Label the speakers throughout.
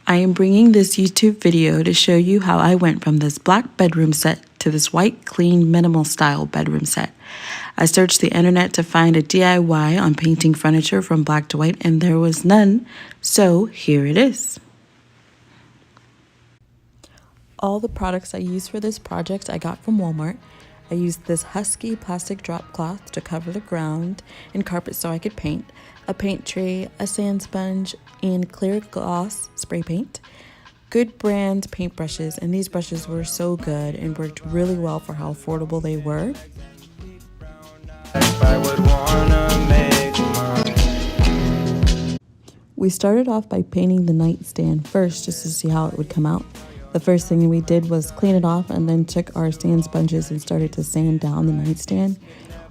Speaker 1: I am bringing this YouTube video to show you how I went from this black bedroom set to this white, clean, minimal style bedroom set. I searched the internet to find a DIY on painting furniture from black to white, and there was none, so here it is. All the products I used for this project I got from Walmart. I used this husky plastic drop cloth to cover the ground and carpet so I could paint, a paint tray, a sand sponge, and clear gloss spray paint. Good brand paintbrushes, and these brushes were so good and worked really well for how affordable they were. We started off by painting the nightstand first just to see how it would come out. The first thing we did was clean it off and then took our sand sponges and started to sand down the nightstand.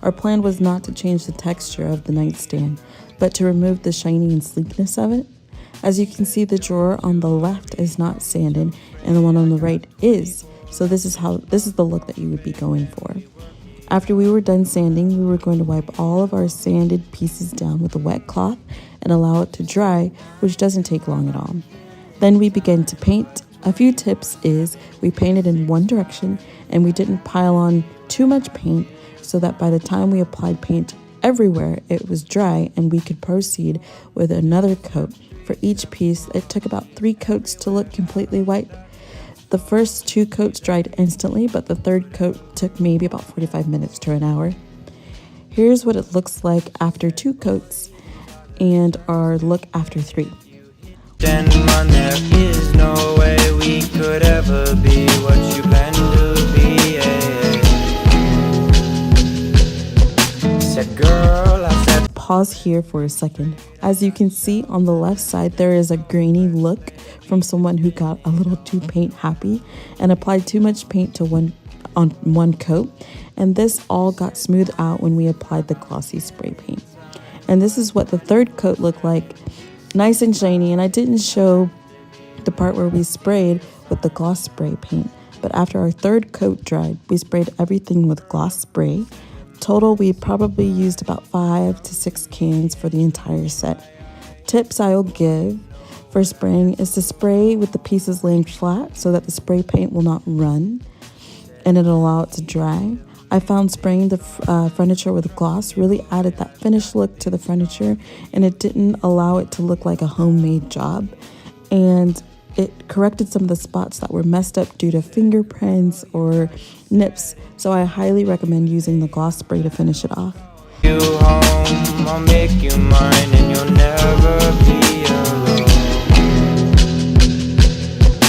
Speaker 1: Our plan was not to change the texture of the nightstand, but to remove the shiny and sleekness of it. As you can see, the drawer on the left is not sanded and the one on the right is. So this is the look that you would be going for. After we were done sanding, we were going to wipe all of our sanded pieces down with a wet cloth and allow it to dry, which doesn't take long at all. Then we began to paint. A few tips is we painted in one direction and we didn't pile on too much paint so that by the time we applied paint everywhere, it was dry and we could proceed with another coat. For each piece, it took about 3 coats to look completely white. The first 2 coats dried instantly, but the third coat took maybe about 45 minutes to an hour. Here's what it looks like after 2 coats and our look after 3.
Speaker 2: There is no way we could ever be what you plan to be. Said girl, I said.
Speaker 1: Pause here for a second. As you can see on the left side, there is a grainy look from someone who got a little too paint happy and applied too much paint to one coat, and this all got smoothed out when we applied the glossy spray paint. And this is what the third coat looked like. Nice and shiny, and I didn't show the part where we sprayed with the gloss spray paint, but after our third coat dried, we sprayed everything with gloss spray. Total, we probably used about 5 to 6 cans for the entire set. Tips I'll give for spraying is to spray with the pieces laying flat so that the spray paint will not run and it'll allow it to dry. I found spraying the furniture with gloss really added that finished look to the furniture, and it didn't allow it to look like a homemade job. And it corrected some of the spots that were messed up due to fingerprints or nips. So I highly recommend using the gloss spray to finish it off.
Speaker 2: You home, I'll make you mine, and you'll never be alone.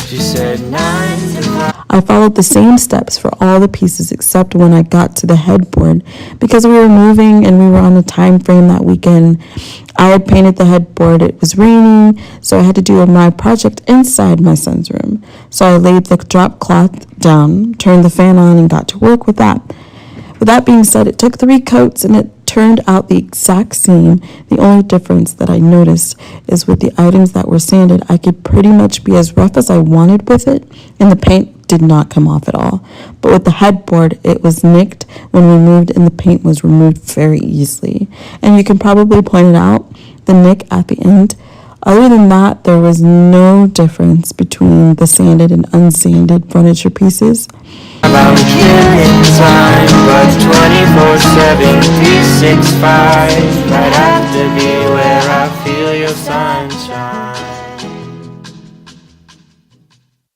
Speaker 2: She said 9 to 5.
Speaker 1: I followed the same steps for all the pieces except when I got to the headboard. Because we were moving and we were on a time frame that weekend, I had painted the headboard. It was raining, so I had to do my project inside my son's room. So I laid the drop cloth down, turned the fan on, and got to work with that. With that being said, it took 3 coats and it turned out the exact same. The only difference that I noticed is with the items that were sanded, I could pretty much be as rough as I wanted with it, and the paint did not come off at all. But with the headboard, it was nicked when we moved and the paint was removed very easily. And you can probably point it out, the nick at the end. Other than that, there was no difference between the sanded and unsanded furniture pieces.
Speaker 2: About killing time, but 24/7, 365, right after be where I feel your sunshine.